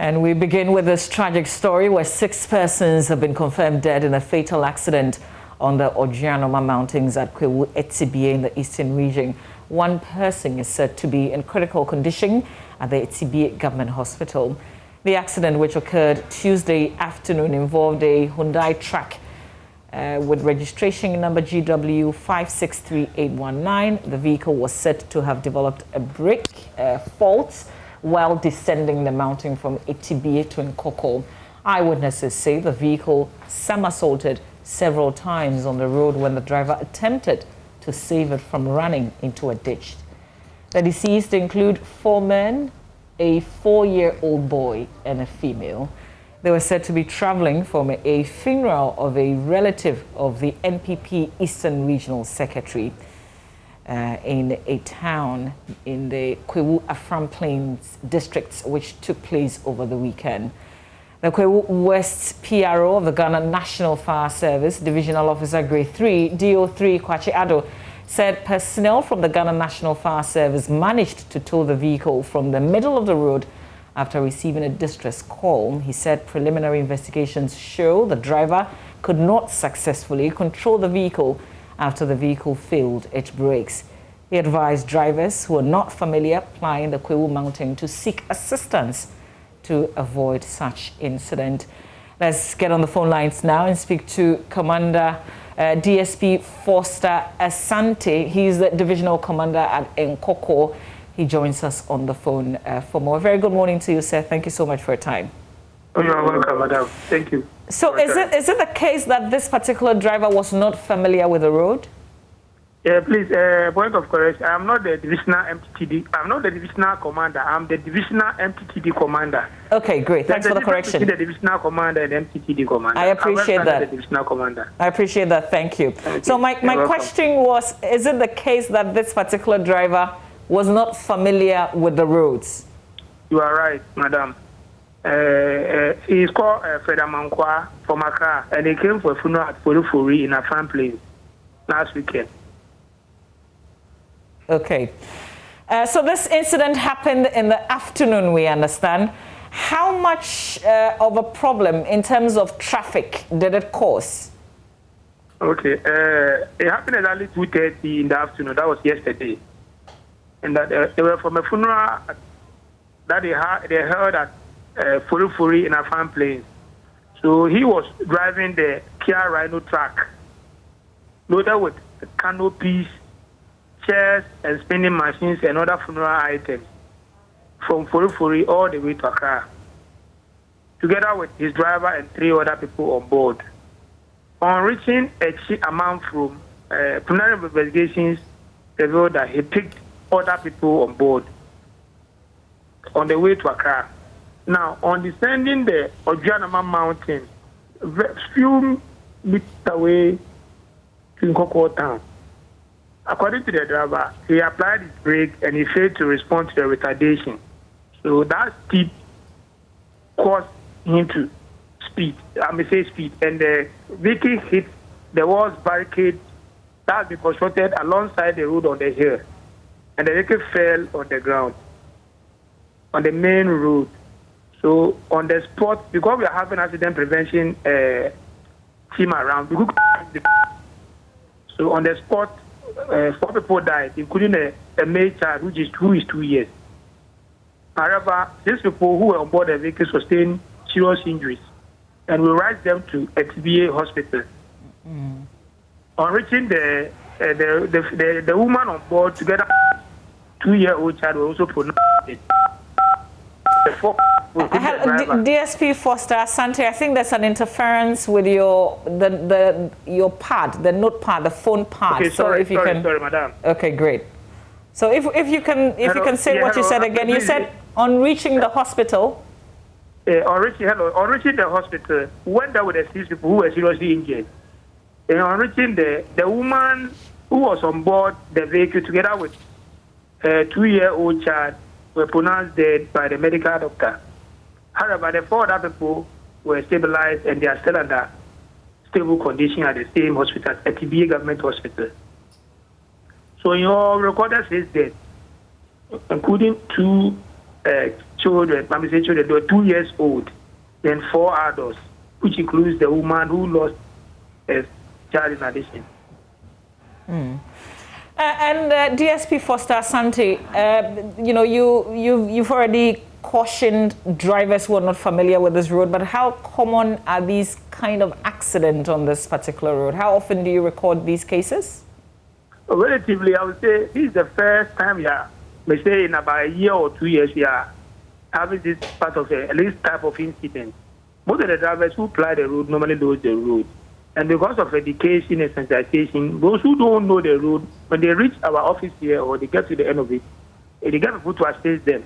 And we begin with this tragic story where 6 persons have been confirmed dead in a fatal accident on the Ojianoma Mountains at Kwewu Etibie in the eastern region. 1 person is said to be in critical condition at the Etibie Government Hospital. The accident, which occurred Tuesday afternoon, involved a Hyundai truck with registration number GW 563819. The vehicle was said to have developed a brake fault while descending the mountain from Etibie to Nkoko. Eyewitnesses say the vehicle somersaulted several times on the road when the driver attempted to save it from running into a ditch. The deceased include 4 men, a 4-year-old boy, and a female. They were said to be traveling from a funeral of a relative of the NPP Eastern Regional Secretary in a town in the Kwewu Afram Plains districts, which took place over the weekend. The Kwewu West PRO of the Ghana National Fire Service, Divisional Officer Grade 3, DO3 Kwachi Ado, said personnel from the Ghana National Fire Service managed to tow the vehicle from the middle of the road after receiving a distress call. He said preliminary investigations show the driver could not successfully control the vehicle after the vehicle failed its brakes. He advised drivers who are not familiar plying the Kwewu Mountain to seek assistance to avoid such incident. Let's get on the phone lines now and speak to Commander DSP Foster Asante. He's the Divisional Commander at Nkoko. He joins us on the phone for more. Very good morning to you, sir. Thank you so much for your time. Oh, you're welcome, madam. Thank you. So is it the case that this particular driver was not familiar with the road? Yeah, please, point of correction. I'm not the divisional MTTD. I'm not the divisional commander. I'm the divisional MTTD commander. Okay, great. Thanks for the correction. The divisional commander and MTTD commander. I appreciate that. The divisional commander. I appreciate that. Thank you. So my question was, is it the case that this particular driver was not familiar with the roads? You are right, madam. He is called Fred Amankwa from Accra, and he came for a funeral at Fori in Afram Plains last weekend. Okay. So this incident happened in the afternoon, we understand. How much of a problem in terms of traffic did it cause? Okay. It happened at early 2:30 in the afternoon. That was yesterday. And that they were from a funeral that they held at Fori in Afram Plains. So he was driving the Kia Rhino truck loaded with canopies, chairs, and spinning machines and other funeral items from Fori all the way to Accra, together with his driver and 3 other people on board. On reaching a amount from preliminary investigations revealed that he picked other people on board on the way to Accra. Now, on descending the Ojianoma Mountain, a few meters away to Nkoko town, according to the driver, he applied his brake and he failed to respond to the retardation. So that speed caused him to speed. And the vehicle hit the walls barricade that had been constructed alongside the road on the hill. And the vehicle fell on the ground, on the main road. So on the spot, because we are having accident prevention team around, so on the spot, 4 people died, including a male child who is 2 years. However, 6 people who were on board the vehicle sustained serious injuries, and we rushed them to Etibie Hospital. On reaching the woman on board together with 2-year-old child were also pronounced dead. DSP Foster Asante, I think there's an interference with your pad, the notepad, the phone pad. Okay, sorry, madam. Okay, great. So if you can say what you said again. You said on reaching the hospital. On reaching the hospital, we went there with the 6 people who were seriously injured. And on reaching the woman who was on board the vehicle together with a 2-year-old child were pronounced dead by the medical doctor. However, the 4 other people were stabilized and they are still under stable condition at the same hospital, at Etibie Government Hospital. So in your recorded says that, including 2 children, let me say children, they were 2 years old, then 4 adults, which includes the woman who lost a child in addition. And DSP Foster Asante, you know, you've already cautioned drivers who are not familiar with this road, but how common are these kind of accidents on this particular road? How often do you record these cases? Relatively, I would say this is the first time we say in about a year or 2 years, we are having this part of at least type of incident. Most of the drivers who ply the road normally know the road. And because of education and sensitization, those who don't know the road, when they reach our office here or they get to the end of it, they get people to assist them.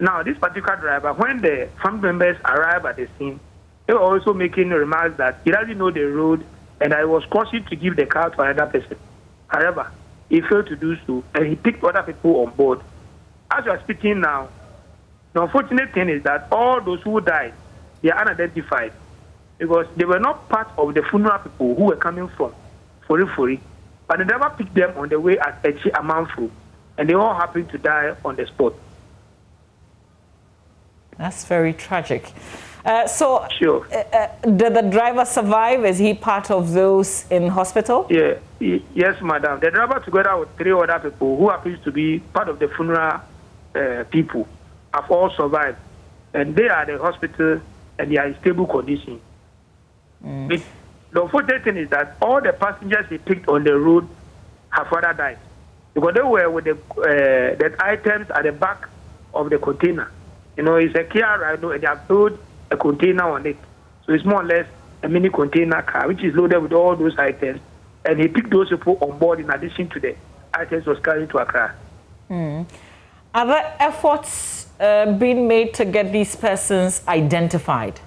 Now, this particular driver, when the family members arrive at the scene, they were also making remarks that he doesn't know the road and I was cautioned to give the car to another person. However, he failed to do so and he picked other people on board. As we are speaking now, the unfortunate thing is that all those who died, they are unidentified because they were not part of the funeral people who were coming from Fori, but they never picked them on the way at Echi Amanfo, and they all happened to die on the spot. That's very tragic. Sure. Did the driver survive? Is he part of those in hospital? Yeah, yes, madam. The driver, together with 3 other people who happens to be part of the funeral people, have all survived, and they are at the hospital and they are in stable condition. The unfortunate thing is that all the passengers they picked on the road have further died because they were with the items at the back of the container. You know, it's a Kia Rhino and they have built a container on it. So it's more or less a mini container car which is loaded with all those items. And he picked those people on board in addition to the items was carried to Accra. Are there efforts being made to get these persons identified?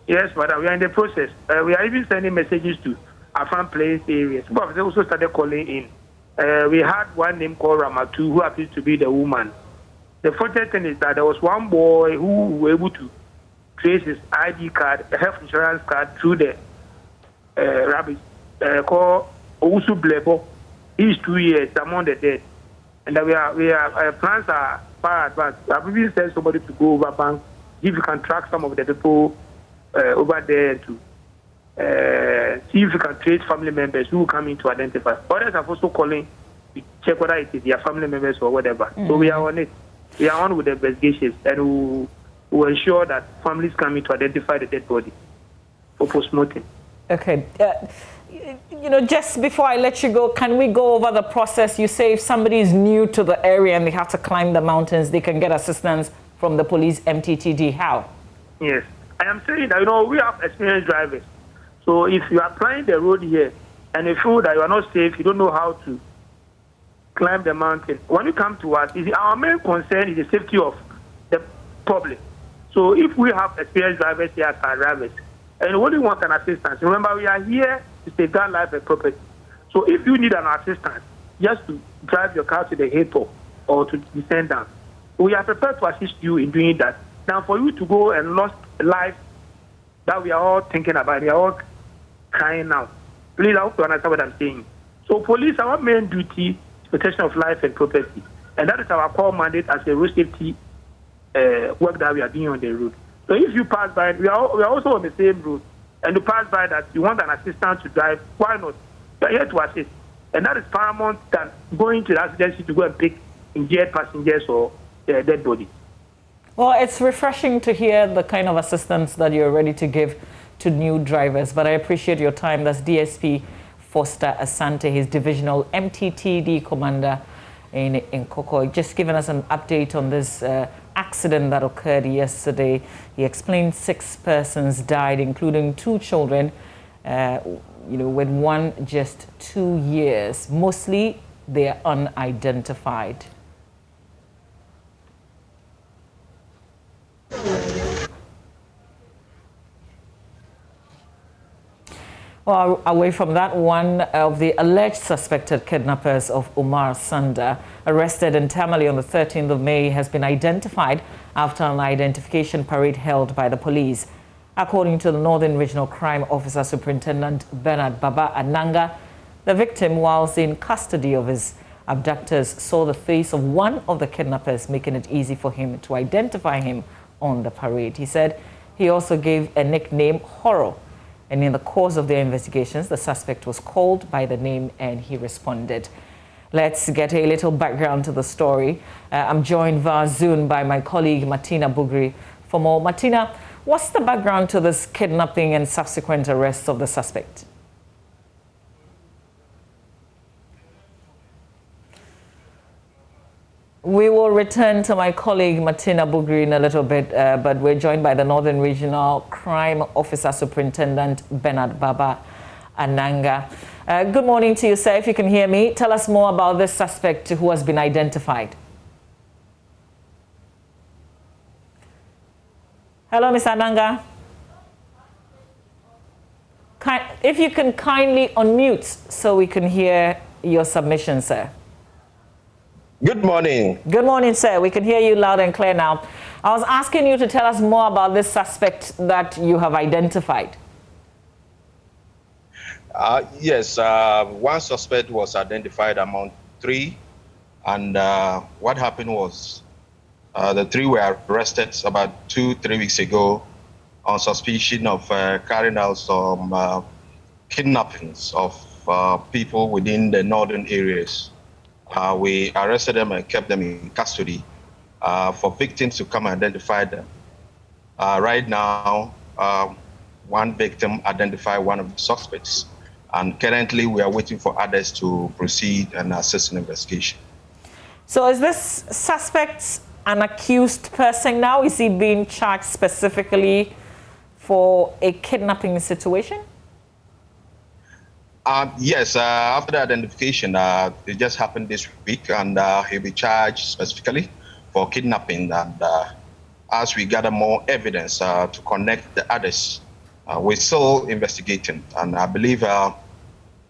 Yes, madam. We are in the process. We are even sending messages to Afan Place areas. But they also started calling in. We had one name called Ramatu who happens to be the woman. The fortunate thing is that there was one boy who was able to trace his ID card, health insurance card, through the rabbit called Owusu Blebo. He is 2 years among the dead. And our plans are far advanced. We have even sent somebody to go over bank, if you can track some of the people over there to see if you can trace family members who come in to identify. Others are also calling to check whether it is their family members or whatever. So we are on it. We are on with the investigations and we will ensure that families come in to identify the dead body for post-mortem. Okay. You know, just before I let you go, can we go over the process? You say if somebody is new to the area and they have to climb the mountains, they can get assistance from the police MTTD. How? Yes. I am saying that, you know, we have experienced drivers. So if you are applying the road here and you feel that you are not safe, you don't know how to climb the mountain, when you come to us, our main concern is the safety of the public. So if we have experienced drivers here as our drivers, and we only want an assistance, remember we are here to safeguard life and property. So if you need an assistance, just to drive your car to the hilltop or to descend down, we are prepared to assist you in doing that. Now for you to go and lose life that we are all thinking about, we are all crying now. Please, I hope you understand what I'm saying. So police, our main duty is protection of life and property. And that is our core mandate as a road safety work that we are doing on the road. So if you pass by, we are also on the same road, and you pass by that you want an assistant to drive, why not? We are here to assist. And that is paramount than going to the accident to go and pick injured passengers or dead body. Well, it's refreshing to hear the kind of assistance that you're ready to give to new drivers, but I appreciate your time. That's DSP Foster Asante, his divisional MTTD commander in Koko, just giving us an update on this accident that occurred yesterday. He explained 6 persons died, including 2 children, with one just 2 years. Mostly they are unidentified. Well, away from that, one of the alleged suspected kidnappers of Umar Sanda, arrested in Tamale on the 13th of May, has been identified after an identification parade held by the police. According to the Northern Regional Crime Officer Superintendent Bernard Baba Ananga, the victim, whilst in custody of his abductors saw the face of one of the kidnappers, making it easy for him to identify him on the parade. He said he also gave a nickname, Horror. And in the course of their investigations, the suspect was called by the name and he responded. Let's get a little background to the story. I'm joined via Zoom by my colleague, Martina Bugri. For more, Martina, what's the background to this kidnapping and subsequent arrest of the suspect? We will return to my colleague Martina Bugri in a little bit, but we're joined by the Northern Regional Crime Officer Superintendent Bernard Baba Ananga. Good morning to you, sir. If you can hear me, tell us more about this suspect who has been identified. Hello, Mr. Ananga. If you can kindly unmute so we can hear your submission, sir. Good morning. Good morning, sir. We can hear you loud and clear now. I was asking you to tell us more about this suspect that you have identified. Yes, one suspect was identified among three. And what happened was the three were arrested about 2-3 weeks ago on suspicion of carrying out some kidnappings of people within the northern areas. We arrested them and kept them in custody for victims to come and identify them. Right now, one victim identified one of the suspects, and currently we are waiting for others to proceed and assist in investigation. So is this suspect an accused person now? Is he being charged specifically for a kidnapping situation? Yes, after the identification, it just happened this week, and he'll be charged specifically for kidnapping. And as we gather more evidence to connect the others, we're still investigating. And I believe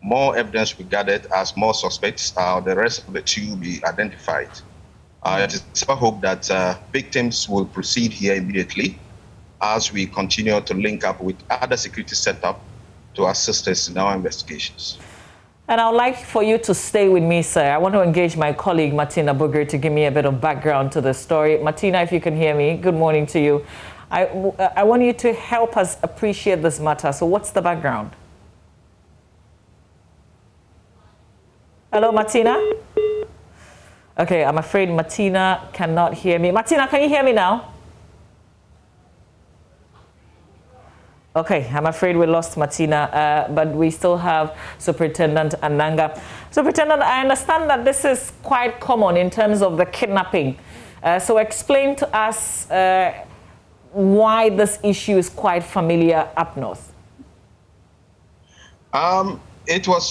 more evidence we gathered as more suspects, the rest of the two will be identified. It is our hope that victims will proceed here immediately as we continue to link up with other security setup to assist us in our investigations. And I would like for you to stay with me, sir. I want to engage my colleague, Martina Bugri, to give me a bit of background to the story. Martina, if you can hear me, good morning to you. I want you to help us appreciate this matter. So what's the background? Hello, Martina? Okay, I'm afraid Martina cannot hear me. Martina, can you hear me now? Okay, I'm afraid we lost Martina, but we still have Superintendent Ananga. Superintendent, I understand that this is quite common in terms of the kidnapping. So explain to us why this issue is quite familiar up north. It was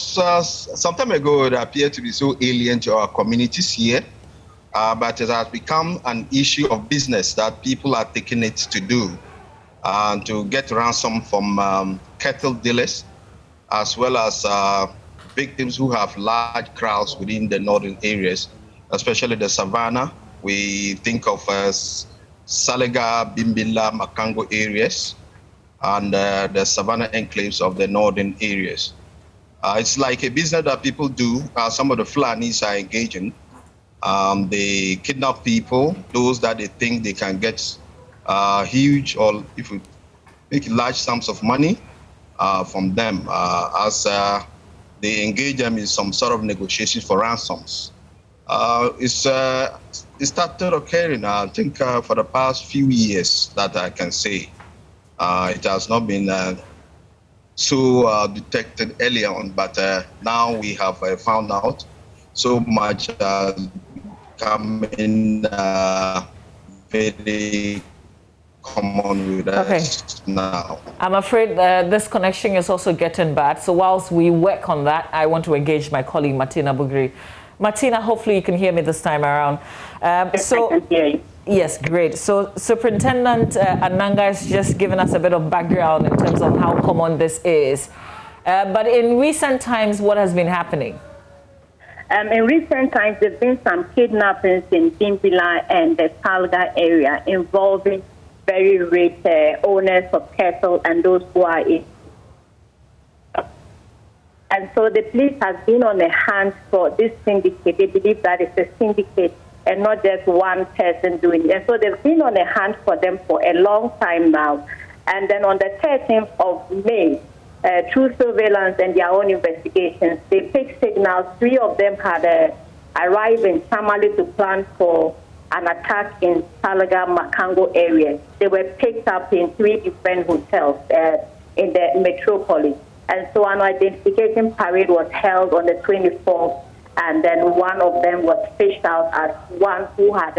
some time ago, it appeared to be so alien to our communities here, but it has become an issue of business that people are taking it to do. To get ransom from cattle dealers, as well as victims who have large crowds within the northern areas, especially the savannah. We think of Salega, Bimbilla, Makango areas, and the savannah enclaves of the northern areas. It's like a business that people do. Some of the Fulanis are engaging. They kidnap people, those that they think they can get huge, or if we make large sums of money from them, as they engage them in some sort of negotiations for ransoms. It started occurring, I think, for the past few years that I can say. It has not been so detected early on, but now we have found out so much coming very common with us now. I'm afraid this connection is also getting bad. So whilst we work on that, I want to engage my colleague Martina Bugri. Martina, hopefully you can hear me this time around. So I can hear you. Yes, great. So Superintendent Ananga has just given us a bit of background in terms of how common this is. But in recent times, what has been happening? In recent times, there have been some kidnappings in Bimbilla and the Salga area involving very rich owners of cattle and those who are in. I And so the police has been on the hunt for this syndicate. They believe that it's a syndicate and not just one person doing it. And so they've been on the hunt for them for a long time now. And then on the 13th of May, through surveillance and their own investigations, they picked signals. 3 of them had arrived in Tamale to plan for an attack in Talaga, Makango area. They were picked up in 3 different hotels in the metropolis. And so an identification parade was held on the 24th, and then one of them was fished out as one who had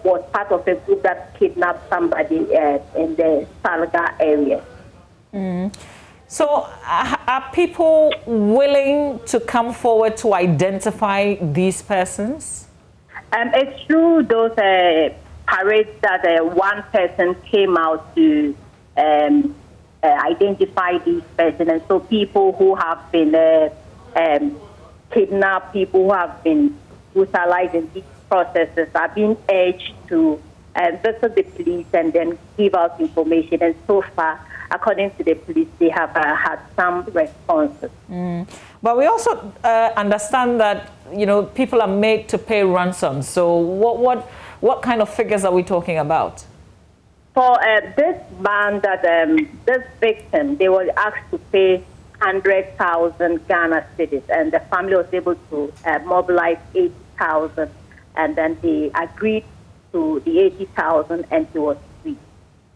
was part of a group that kidnapped somebody in the Talaga area. So are people willing to come forward to identify these persons? It's through those parades that one person came out to identify these persons. And so people who have been kidnapped, people who have been brutalized in these processes are being urged to visit the police and then give out information. And so far, according to the police, they have had some responses. But we also understand that, you know, people are made to pay ransoms. So what kind of figures are we talking about? For this man, this victim, they were asked to pay 100,000 Ghana cedis, and the family was able to mobilize 80,000, and then they agreed to the 80,000, and he was free.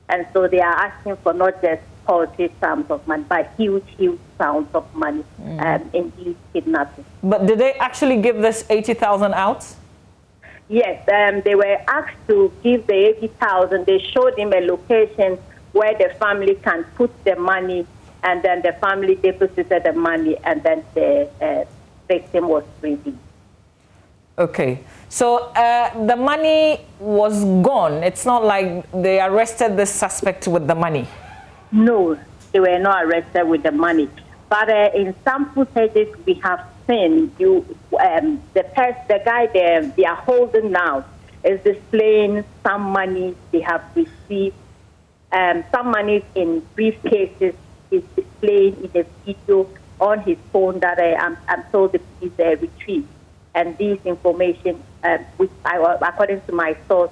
And so they are asking for not just paltry sums of money, but huge sums of money in these kidnappings. But did they actually give this 80,000 out? Yes, they were asked to give the 80,000. They showed him a location where the family can put the money, and then the family deposited the money, and then the victim was freed. Okay, so the money was gone. It's not like they arrested the suspect with the money. No, they were not arrested with the money. But in some footages we have seen, the guy they are holding now is displaying some money they have received. Some money in briefcases is displaying in a video on his phone that I'm told the police retrieved. And this information, which according to my source,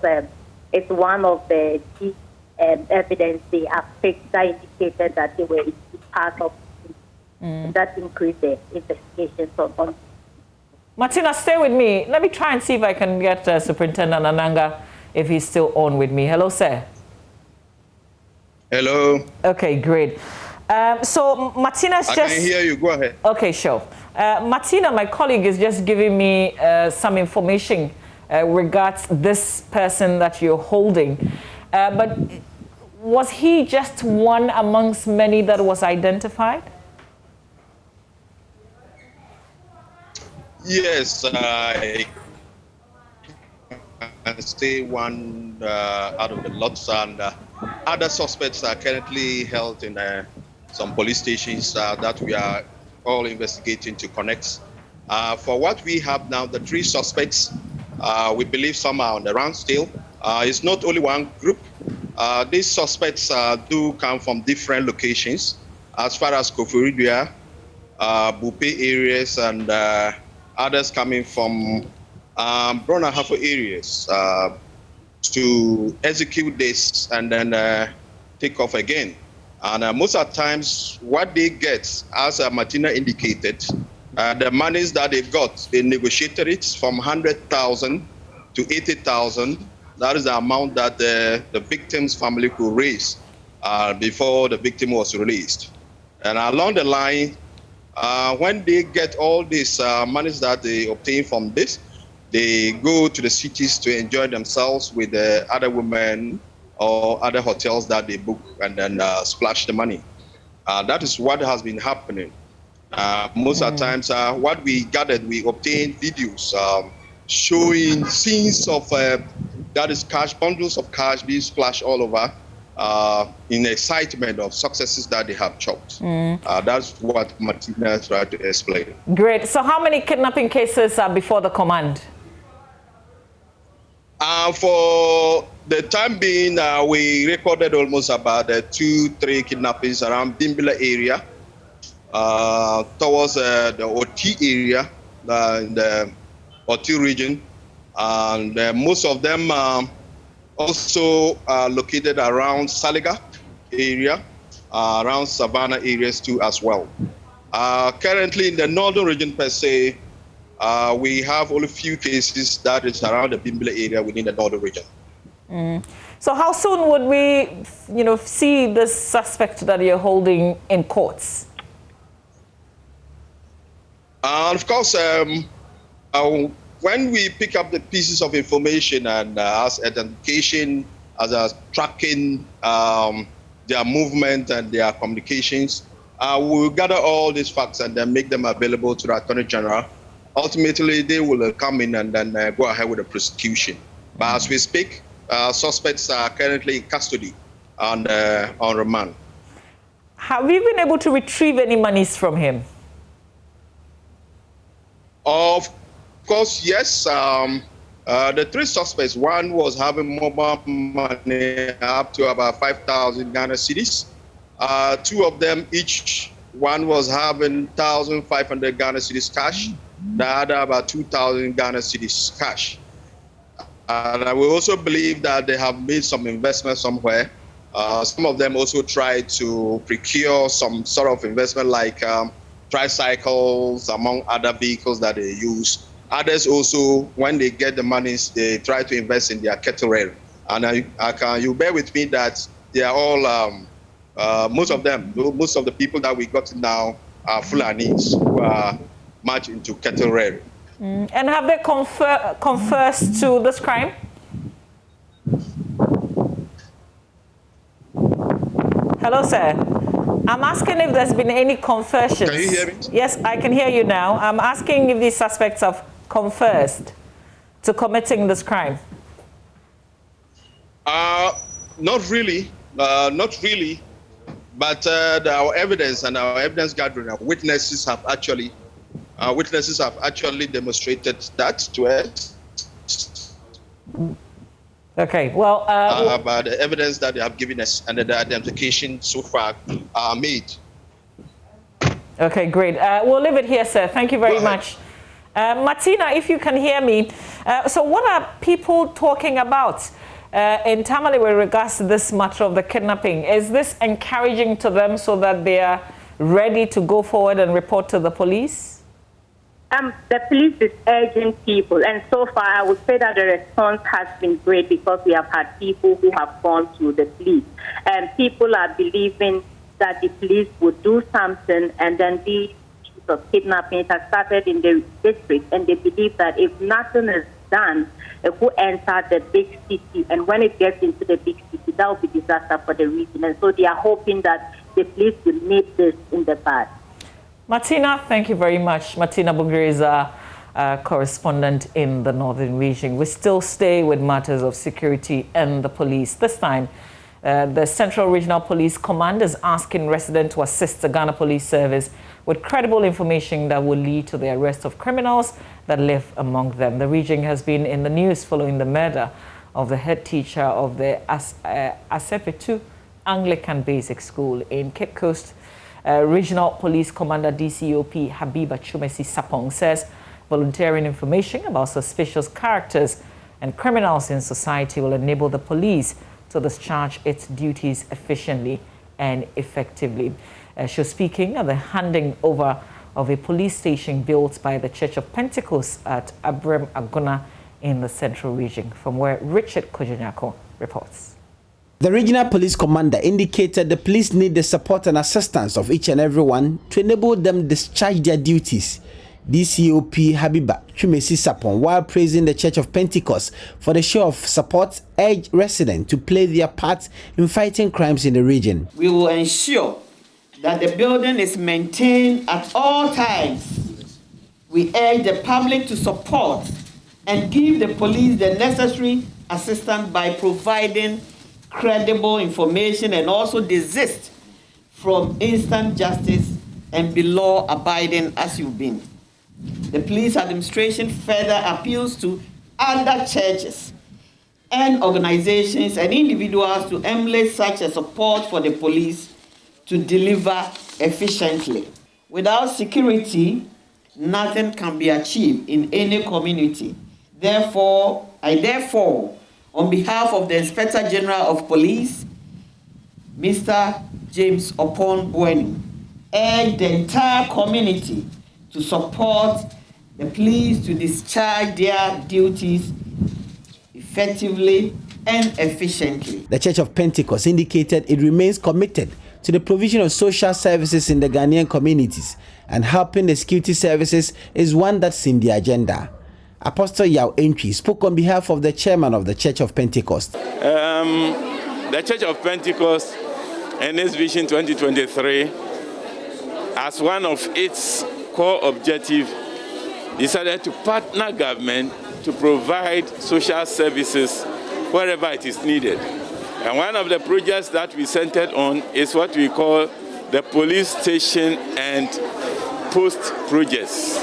is one of the key evidence they have picked that indicated that they were part of that increased the investigations on. Martina, stay with me. Let me try and see if I can get Superintendent Ananga, if he's still on with me. Hello, sir. Hello. Okay, great. So Martina's just... I can hear you. Go ahead. Okay, sure. Martina, my colleague, is just giving me some information regards this person that you're holding. But was he just one amongst many that was identified? Yes, I can say one out of the lots, and other suspects are currently held in some police stations that we are all investigating to connect. For what we have now, the 3 suspects, we believe some are on the run still. It's not only one group. These suspects do come from different locations, as far as Koforidua, Bupe areas, and others coming from Brona Hafo areas to execute this and then take off again. And most of the times, what they get, as Martina indicated, the monies that they got, they negotiated it from 100,000 to 80,000. That is the amount that the victim's family could raise before the victim was released. And along the line, when they get all these monies that they obtain from this, they go to the cities to enjoy themselves with the other women or other hotels that they book, and then splash the money. That is what has been happening. Most of the times, what we gathered, we obtained videos showing scenes of that is cash, bundles of cash being splashed all over in excitement of successes that they have chopped. That's what Martina tried to explain. Great. So how many kidnapping cases are before the command? For the time being, we recorded almost about 2-3 kidnappings around Bimbila area. towards the OT area, in the OT region, and most of them also located around Saliga area, around Savannah areas too as well. Currently in the northern region per se, we have only a few cases that is around the Bimbele area within the northern region. So how soon would we, see this suspect that you're holding in courts? Of course, when we pick up the pieces of information and as identification, as tracking their movement and their communications, we'll gather all these facts and then make them available to the Attorney General. Ultimately, they will come in and then go ahead with the prosecution. But as we speak, suspects are currently in custody on remand. Have you been able to retrieve any monies from him? Of course, yes. The three suspects, one was having mobile money up to about 5,000 Ghana cedis. Two of them, each one was having 1,500 Ghana cedis cash. The other about 2,000 Ghana cedis cash. And we also believe that they have made some investment somewhere. Some of them also tried to procure some sort of investment like tricycles, among other vehicles that they use. Others also, when they get the monies, they try to invest in their cattle rail. And you bear with me that they are all, most of the people that we got now are Fulanis who are much into cattle rail. And have they confessed to this crime? Hello, sir. I'm asking if there's been any confessions. Can you hear me? Yes, I can hear you now. I'm asking if these suspects have confessed to committing this crime. Not really. Not really. But our evidence and our evidence gathering, our witnesses have actually demonstrated that to us. Okay, well... but the evidence that they have given us and the identification so far are made. Okay, great. We'll leave it here, sir. Thank you very much. Martina, if you can hear me. So what are people talking about in Tamale with regards to this matter of the kidnapping? Is this encouraging to them so that they are ready to go forward and report to the police? The police is urging people, and so far I would say that the response has been great because we have had people who have gone to the police. And people are believing that the police would do something, and then these issues of kidnapping has started in the district, and they believe that if nothing is done, it will enter the big city, and when it gets into the big city, that will be disaster for the region. And so they are hoping that the police will nip this in the bud. Martina, thank you very much. Martina Bugri is our correspondent in the northern region. We still stay with matters of security and the police. This time, the Central Regional Police Command is asking residents to assist the Ghana Police Service with credible information that will lead to the arrest of criminals that live among them. The region has been in the news following the murder of the head teacher of the Asepetu Anglican Basic School in Cape Coast. Regional Police Commander DCOP Habiba Chumesi Sapong says volunteering information about suspicious characters and criminals in society will enable the police to discharge its duties efficiently and effectively. She was speaking at the handing over of a police station built by the Church of Pentecost at Abrem Aguna in the Central Region, from where Richard Kojanyako reports. The regional police commander indicated the police need the support and assistance of each and everyone to enable them discharge their duties. DCOP Habiba Chumesi Sapon, while praising the Church of Pentecost for the show of support, urged residents to play their part in fighting crimes in the region. We will ensure that the building is maintained at all times. We urge the public to support and give the police the necessary assistance by providing credible information and also desist from instant justice and be law-abiding as you've been. The police administration further appeals to other churches and organizations and individuals to emulate such a support for the police to deliver efficiently. Without security, nothing can be achieved in any community. Therefore, on behalf of the Inspector General of Police, Mr. James Opon Bweni, urge the entire community to support the police to discharge their duties effectively and efficiently. The Church of Pentecost indicated it remains committed to the provision of social services in the Ghanaian communities, and helping the security services is one that's in the agenda. Apostle Yao Entry spoke on behalf of the chairman of the Church of Pentecost. The Church of Pentecost and its Vision 2023, as one of its core objectives, decided to partner government to provide social services wherever it is needed. And one of the projects that we centered on is what we call the police station and post projects,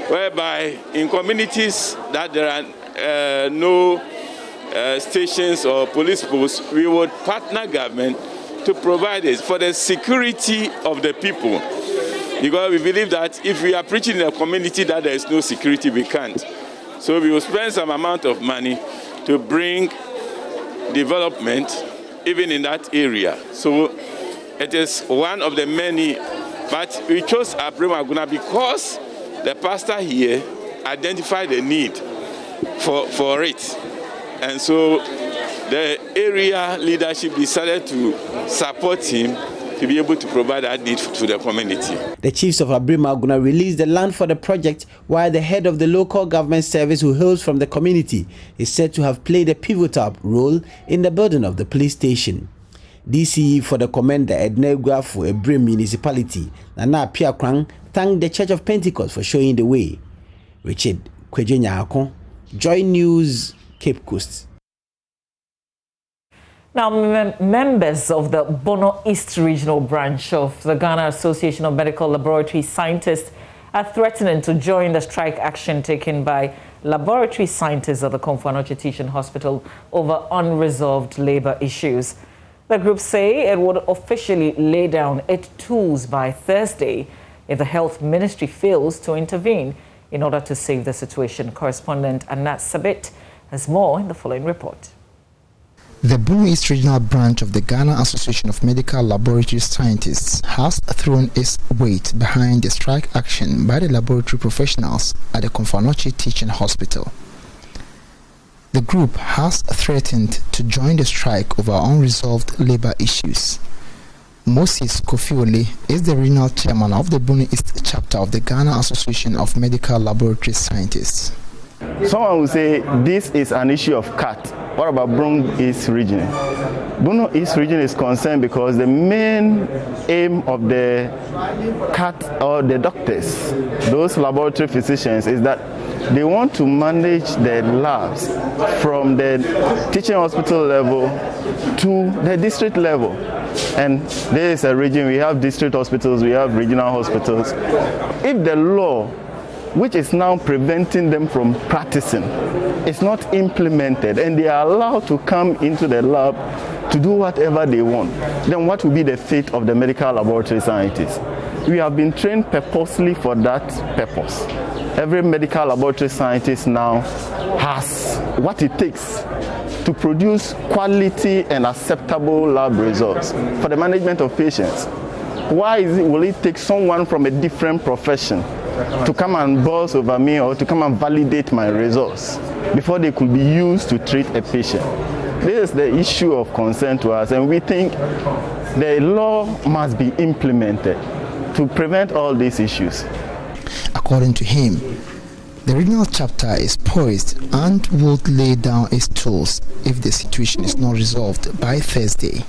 whereby in communities that there are no stations or police posts, we would partner government to provide it for the security of the people. Because we believe that if we are preaching in a community that there is no security, we can't. So we will spend some amount of money to bring development even in that area. So it is one of the many, but we chose Abrimaguna because the pastor here identified the need for it. And so the area leadership decided to support him to be able to provide that need to the community. The chiefs of Abrimaguna released the land for the project, while the head of the local government service, who hails from the community, is said to have played a pivotal role in the building of the police station. DCE for the commander Edna Guafu, Abrim municipality, Nana Piakrang, thanked the Church of Pentecost for showing the way. Richard Kwejenyako, Joy News, Cape Coast. Now, members of the Bono East Regional Branch of the Ghana Association of Medical Laboratory Scientists are threatening to join the strike action taken by laboratory scientists at the Komfo-Anokye Teaching Hospital over unresolved labor issues. The group say it would officially lay down its tools by Thursday if the Health Ministry fails to intervene in order to save the situation. Correspondent Anat Sabit has more in the following report. The Bono East Regional Branch of the Ghana Association of Medical Laboratory Scientists has thrown its weight behind the strike action by the laboratory professionals at the Komfo-Anokye Teaching Hospital. The group has threatened to join the strike over unresolved labor issues. Moses Kofiole is the regional chairman of the Bono East chapter of the Ghana Association of Medical Laboratory Scientists. Someone will say this is an issue of CAT. What about Bono East region? Bono East region is concerned because the main aim of the CAT or the doctors, those laboratory physicians, is that they want to manage the labs from the teaching hospital level to the district level. And there is a region, we have district hospitals, we have regional hospitals. If the law, which is now preventing them from practicing, is not implemented and they are allowed to come into the lab to do whatever they want, then what will be the fate of the medical laboratory scientists? We have been trained purposely for that purpose. Every medical laboratory scientist now has what it takes to produce quality and acceptable lab results for the management of patients. Why will it take someone from a different profession to come and boss over me or to come and validate my results before they could be used to treat a patient? This is the issue of concern to us, and we think the law must be implemented to prevent all these issues. According to him, the regional chapter is poised and will lay down its tools if the situation is not resolved by Thursday.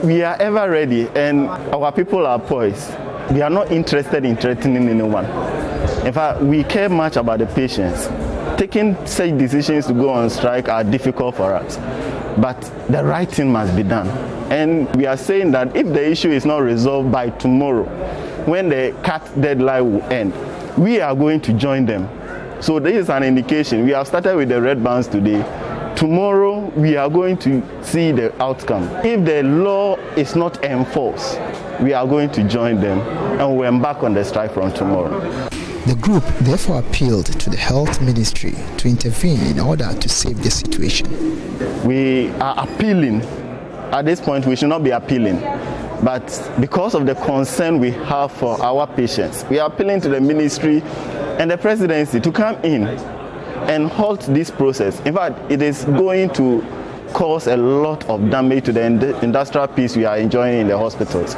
We are ever ready and our people are poised. We are not interested in threatening anyone. In fact, we care much about the patients. Taking such decisions to go on strike are difficult for us, but the right thing must be done. And we are saying that if the issue is not resolved by tomorrow, when the CAT deadline will end, we are going to join them. So this is an indication. We have started with the red bands today tomorrow we are going to see the outcome. If the law is not enforced, we are going to join them and we'll embark on the strike from tomorrow. The group therefore appealed to the health ministry to intervene in order to save the situation. We are appealing. At this point, we should not be appealing. But because of the concern we have for our patients, we are appealing to the ministry and the presidency to come in and halt this process. In fact, it is going to cause a lot of damage to the industrial peace we are enjoying in the hospitals.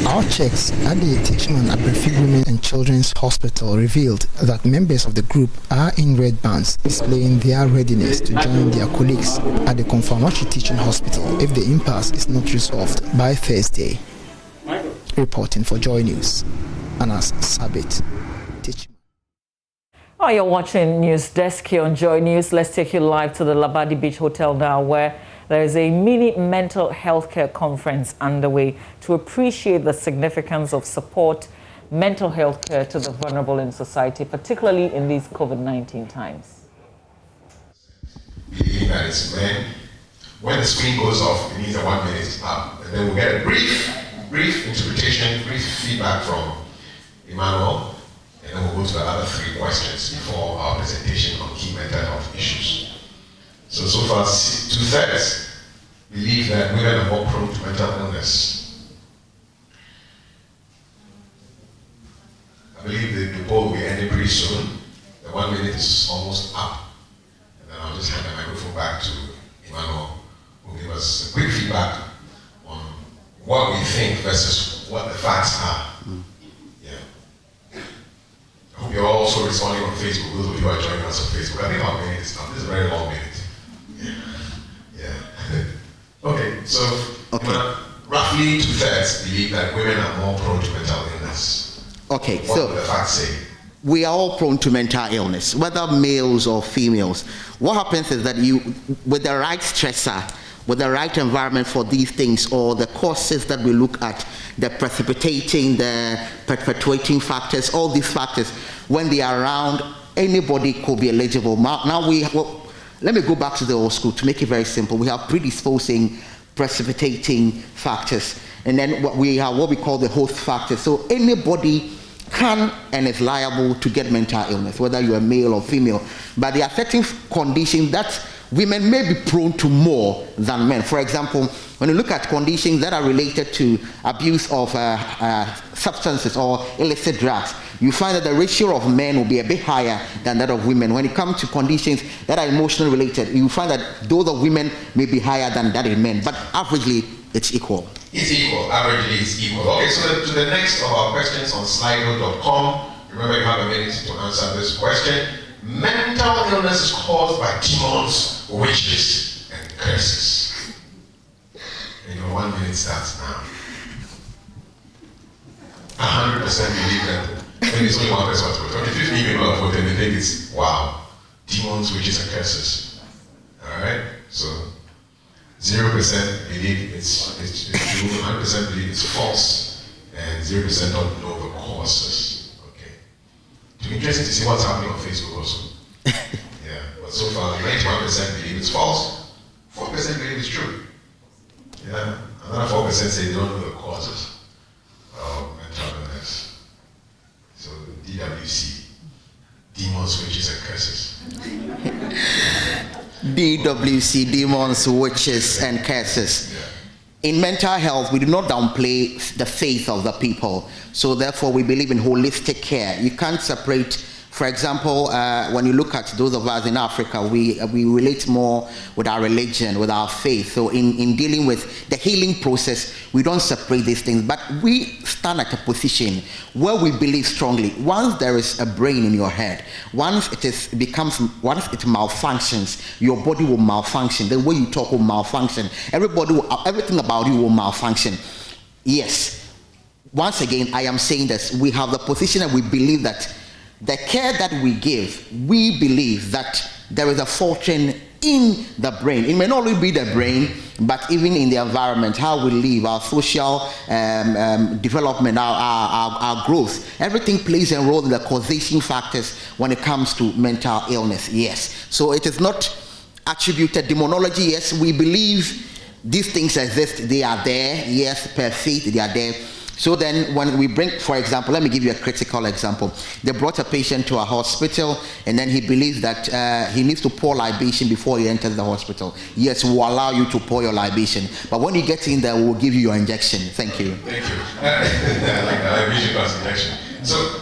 Our checks at the Techiman Abrefi Women and Children's Hospital revealed that members of the group are in red bands, displaying their readiness to join their colleagues at the Konfanochi Teaching Hospital if the impasse is not resolved by Thursday. Reporting for Joy News, Anas Sabit. Oh, you're watching News Desk here on Joy News. Let's take you live to the Labadi Beach Hotel now, where there is a mini mental health care conference underway to appreciate the significance of support mental health care to the vulnerable in society, particularly in these COVID-19 times. Believing that it's men. When the screen goes off, it means that 1 minute is up. And then we'll get a brief interpretation, brief feedback from Emmanuel. And then we'll go to the other 3 questions before our presentation on key mental health issues. So far, 2/3 believe that women are more prone to mental illness. I believe the poll will be ending pretty soon. The 1 minute is almost up. And then I'll just hand the microphone back to Emmanuel, who will give us a quick feedback on what we think versus what the facts are. I hope you're also responding on Facebook, those of you who are joining us on Facebook. I think our minute is up. This is a very long minute. Yeah. Okay, so roughly 2/3 believe that women are more prone to mental illness. Okay, what do the facts say? We are all prone to mental illness, whether males or females. What happens is that with the right stressor, with the right environment for these things, or the causes that we look at, the precipitating, the perpetuating factors, all these factors, when they are around, anybody could be eligible. Now let me go back to the old school to make it very simple. We have predisposing, precipitating factors, and then we have what we call the host factors. So anybody can and is liable to get mental illness, whether you're male or female. But there are certain conditions that women may be prone to more than men. For example, when you look at conditions that are related to abuse of substances or illicit drugs, you find that the ratio of men will be a bit higher than that of women. When it comes to conditions that are emotionally related, you find that those of women may be higher than that in men, but averagely it's equal. It's equal, averagely it's equal. Okay, so to the next of our questions on slido.com, remember you have a minute to answer this question. Mental illness is caused by demons, witches, and curses. And your 1 minute starts now. 100% believe that. Maybe it's only one person who voted. Okay, 50 people have voted and they think it's, wow, demons, witches, and curses. Alright? So 0% believe it's true, 100% believe it's false, and 0% don't know the causes. Okay. It'll be interesting to see what's happening on Facebook also. Yeah, but so far 91% believe it's false, 4% believe it's true. Yeah, another 4% say they don't know the causes of mental illness. So DWC, demons, witches, and curses. DWC, demons, witches, and curses. In mental health, we do not downplay the faith of the people. So therefore, we believe in holistic care. You can't separate. For example, when you look at those of us in Africa, we relate more with our religion, with our faith. So in dealing with the healing process, we don't separate these things. But we stand at a position where we believe strongly. Once there is a brain in your head, once it malfunctions, your body will malfunction. The way you talk will malfunction. Everything about you will malfunction. Yes. Once again, I am saying this. We have the position and we believe that the care that we give, we believe that there is a fortune in the brain. It may not only be the brain, but even in the environment, how we live, our social development, our growth. Everything plays a role in the causation factors when it comes to mental illness, yes. So it is not attributed demonology. Yes, we believe these things exist. They are there. Yes, per faith, they are there. So then when we bring, for example, let me give you a critical example. They brought a patient to a hospital, and then he believes that he needs to pour libation before he enters the hospital. Yes, we'll allow you to pour your libation, but when you get in there, we'll give you your injection. Thank you. Thank you. I like the libation plus injection. So,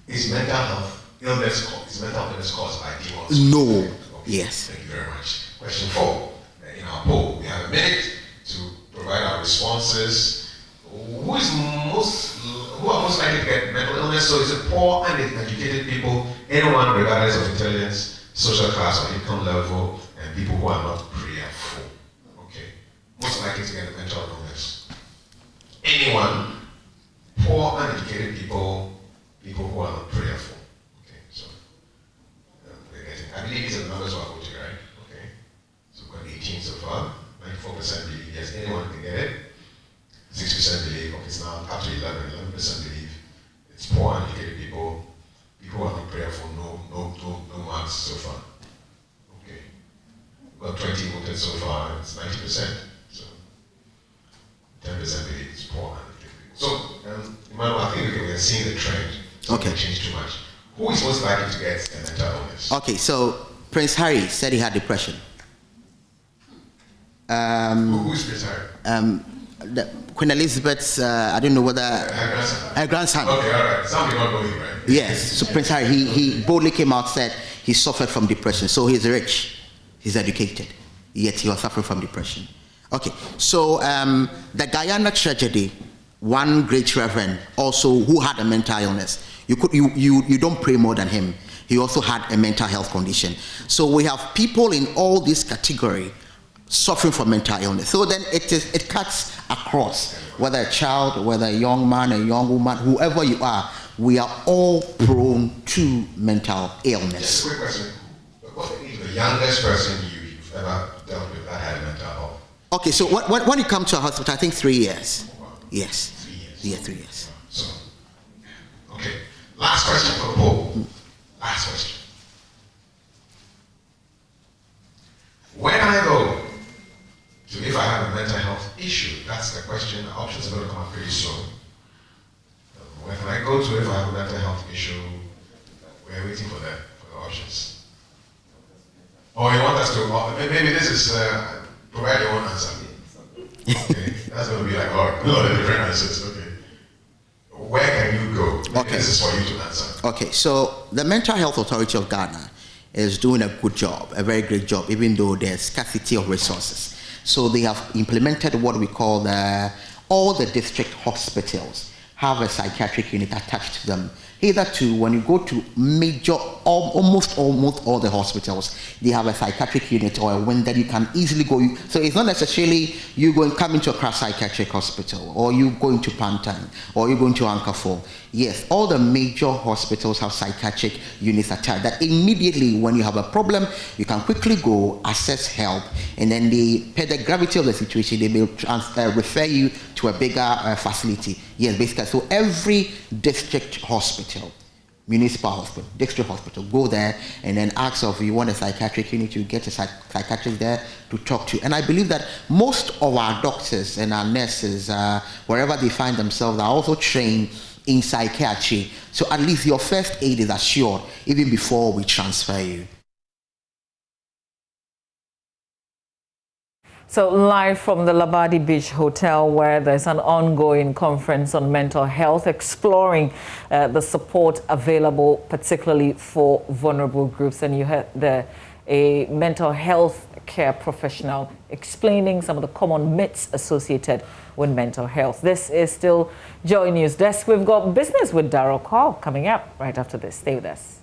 is mental health illness caused by demons? No. Okay. Yes. Thank you very much. Question 4. In our poll, we have a minute to provide our responses. Who are most likely to get mental illness? So is it poor and educated people, anyone regardless of intelligence, social class or income level, and people who are not prayerful? Okay. Most likely to get mental illness. Anyone, poor and educated people, people who are not prayerful. Okay. So I believe these are the numbers who are voting, right? Okay. So we've got 18 so far. 94% believe yes, anyone can get it. 6% believe, okay, it's now up to 11% believe it's poor and educated people, people who are not prayerful, no marks so far. Okay. We've got 20 voted so far, it's 90%. So 10% believe it's poor and educated people. So, Emmanuel, I think we are seeing the trend. So okay. It change too much. Who is most likely to get a mental illness? Okay, so Prince Harry said he had depression. Who is Prince Harry? Queen Elizabeth's, I don't know whether... Her grandson. Okay, all right. Something not going right. Yes, so Prince Harry, he boldly came out, said he suffered from depression. So he's rich, he's educated, yet he was suffering from depression. Okay, so the Guyana tragedy, one great reverend also who had a mental illness. You don't pray more than him. He also had a mental health condition. So we have people in all this category suffering from mental illness. So then it cuts across, whether a child, whether a young man, a young woman, whoever you are, we are all prone to mental illness. Just a quick question. What's the youngest person you've ever dealt with that had mental health? Okay, so when you come to a hospital, I think 3 years. Wow. Yes. 3 years. Yeah, 3 years. So, okay. Last question for the poll. Last question. Where can I go to if I have a mental health issue? That's the question. The options are going to come up pretty soon. Where can I go to if I have a mental health issue? We're waiting for that, for the options. Or you want us to, maybe this is, provide your own answer. Okay, that's going to be like a lot of different answers. Okay. Where can you go? Maybe this is for you to answer. Okay, so the Mental Health Authority of Ghana is doing a good job, a very great job, even though there's scarcity of resources. So they have implemented what we call all the district hospitals have a psychiatric unit attached to them. Hitherto, when you go to almost all the hospitals, they have a psychiatric unit or a wing that you can easily go. So it's not necessarily you come into a crash psychiatric hospital, or you going to Pantan, or you going to Ankafor. Yes, all the major hospitals have psychiatric units attached that immediately when you have a problem, you can quickly go access help, and then per the gravity of the situation, they may refer you to a bigger facility. Yes, basically. So every district hospital, municipal hospital, district hospital, go there and then ask if you want a psychiatric unit, you get a psychiatrist there to talk to. And I believe that most of our doctors and our nurses, wherever they find themselves, are also trained in psychiatry. So at least your first aid is assured even before we transfer you. So live from the Labadi Beach Hotel, where there's an ongoing conference on mental health, exploring the support available, particularly for vulnerable groups. And you heard a mental health care professional explaining some of the common myths associated with mental health. This is still Joy News Desk. We've got Business with Darryl Call coming up right after this. Stay with us.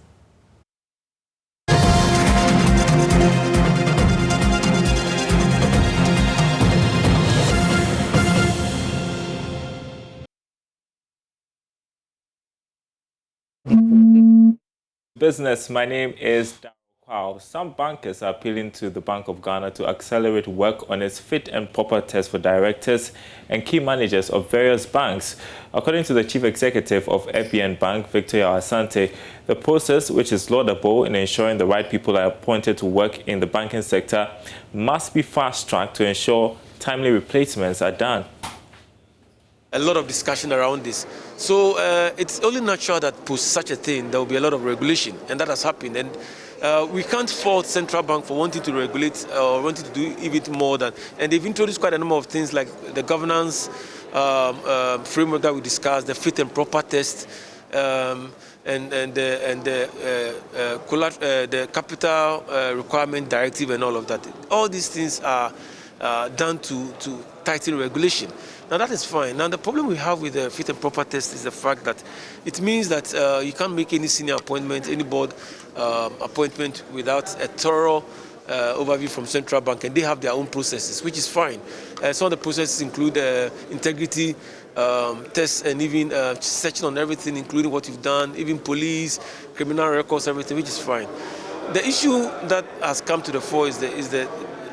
Business. My name is Darryl Wow, some bankers are appealing to the Bank of Ghana to accelerate work on its fit and proper test for directors and key managers of various banks. According to the Chief Executive of FBN Bank, Victor Asante, the process, which is laudable in ensuring the right people are appointed to work in the banking sector, must be fast-tracked to ensure timely replacements are done. A lot of discussion around this. So it's only natural that post such a thing, there will be a lot of regulation, and that has happened. And we can't fault Central Bank for wanting to regulate or wanting to do even more than. And they've introduced quite a number of things like the governance framework that we discussed, the fit and proper test, and the capital requirement directive and all of that. All these things are done to tighten regulation. Now that is fine. Now the problem we have with the fit and proper test is the fact that it means that you can't make any senior appointment, any board appointment without a thorough overview from Central Bank, and they have their own processes, which is fine. Some of the processes include integrity tests and even searching on everything, including what you've done, even police, criminal records, everything, which is fine. The issue that has come to the fore is the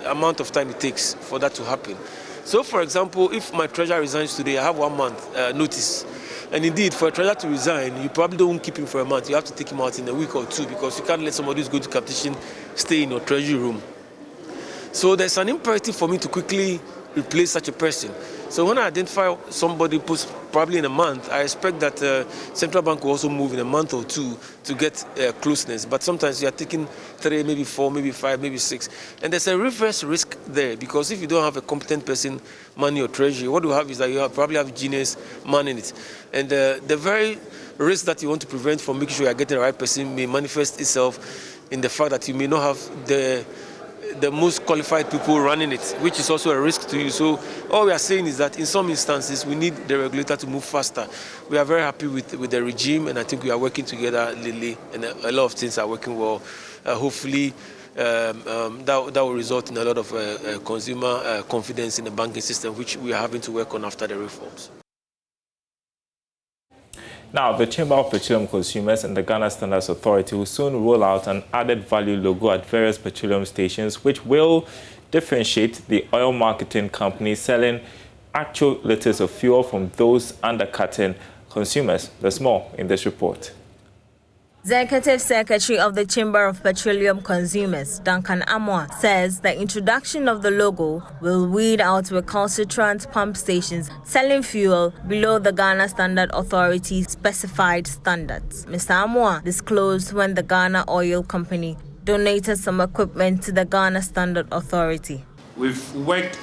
amount of time it takes for that to happen. So, for example, if my treasurer resigns today, I have 1 month notice. And indeed, for a treasurer to resign, you probably don't keep him for a month. You have to take him out in a week or two because you can't let somebody who's going to competition stay in your treasury room. So there's an imperative for me to quickly replace such a person. So when I identify somebody probably in a month, I expect that Central Bank will also move in a month or two to get closeness. But sometimes you are taking 3, maybe 4, maybe 5, maybe 6. And there's a reverse risk there because if you don't have a competent person manning your treasury, what you have is that you probably have genius manning it. And the very risk that you want to prevent from making sure you are getting the right person may manifest itself in the fact that you may not have the most qualified people running it, which is also a risk to you. So all we are saying is that in some instances, we need the regulator to move faster. We are very happy with the regime, and I think we are working together lately, and a lot of things are working well. Hopefully, that will result in a lot of consumer confidence in the banking system, which we are having to work on after the reforms. Now, the Chamber of Petroleum Consumers and the Ghana Standards Authority will soon roll out an added value logo at various petroleum stations, which will differentiate the oil marketing companies selling actual liters of fuel from those undercutting consumers. There's more in this report. Executive Secretary of the Chamber of Petroleum Consumers, Duncan Amoah, says the introduction of the logo will weed out recalcitrant pump stations selling fuel below the Ghana Standard Authority specified standards. Mr. Amoah disclosed when the Ghana Oil Company donated some equipment to the Ghana Standard Authority. We've worked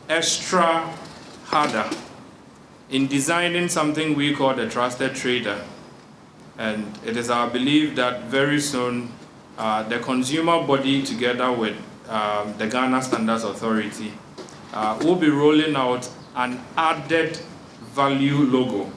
extra harder in designing something we call the Trusted Trader. And it is our belief that very soon the consumer body together with the Ghana Standards Authority will be rolling out an added value logo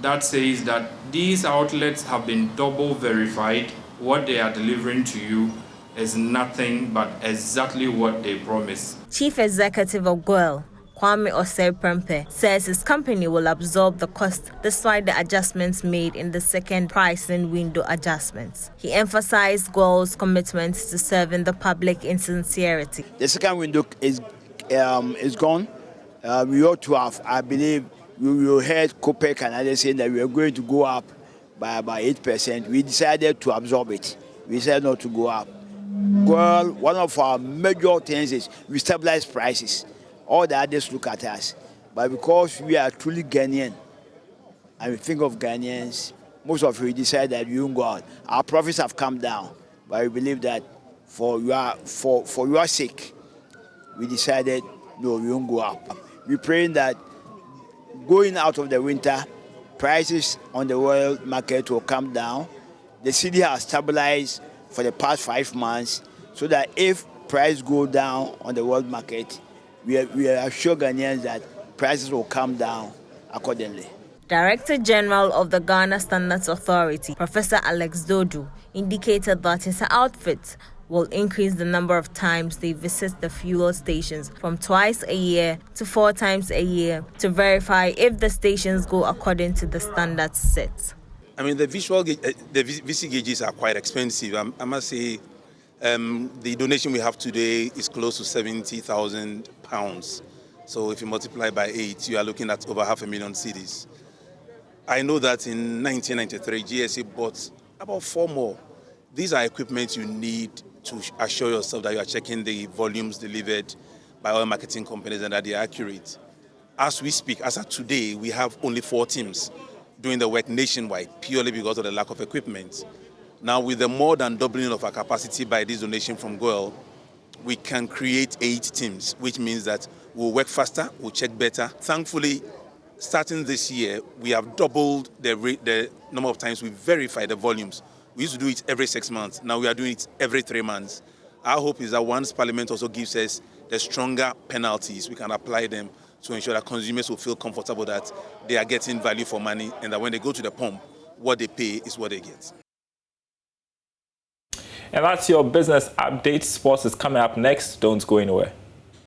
that says that these outlets have been double verified. What they are delivering to you is nothing but exactly what they promise. Chief Executive of GOIL, Kwame Osei-Prempeh, says his company will absorb the cost despite the adjustments made in the second pricing window adjustments. He emphasized GOIL's commitment to serving the public in sincerity. The second window is gone. We ought to have, I believe, we heard COPEC and others saying that we are going to go up by about 8%. We decided to absorb it. We decided not to go up. GOIL, one of our major things is we stabilize prices. All the others look at us. But because we are truly Ghanaian, and we think of Ghanaians, most of you decide that we won't go out. Our profits have come down, but we believe that for your sake, we decided, no, we won't go up. We're praying that going out of the winter, prices on the world market will come down. The city has stabilized for the past 5 months, so that if prices go down on the world market, we assure Ghanaians that prices will come down accordingly. Director General of the Ghana Standards Authority, Professor Alex Dodu, indicated that his outfit will increase the number of times they visit the fuel stations from twice a year to 4 times a year to verify if the stations go according to the standards set. I mean, the VC gauges are quite expensive. I must say The donation we have today is close to £70,000. So if you multiply by 8, you are looking at over 500,000 cedis. I know that in 1993, GSA bought about 4 more. These are equipment you need to assure yourself that you are checking the volumes delivered by oil marketing companies and that they are accurate. As we speak, as of today, we have only 4 teams doing the work nationwide, purely because of the lack of equipment. Now, with the more than doubling of our capacity by this donation from GOEL, we can create 8 teams, which means that we'll work faster, we'll check better. Thankfully, starting this year, we have doubled the number of times we verify the volumes. We used to do it every 6 months. Now we are doing it every 3 months. Our hope is that once Parliament also gives us the stronger penalties, we can apply them to ensure that consumers will feel comfortable that they are getting value for money and that when they go to the pump, what they pay is what they get. And that's your business update. Sports is coming up next. Don't go anywhere.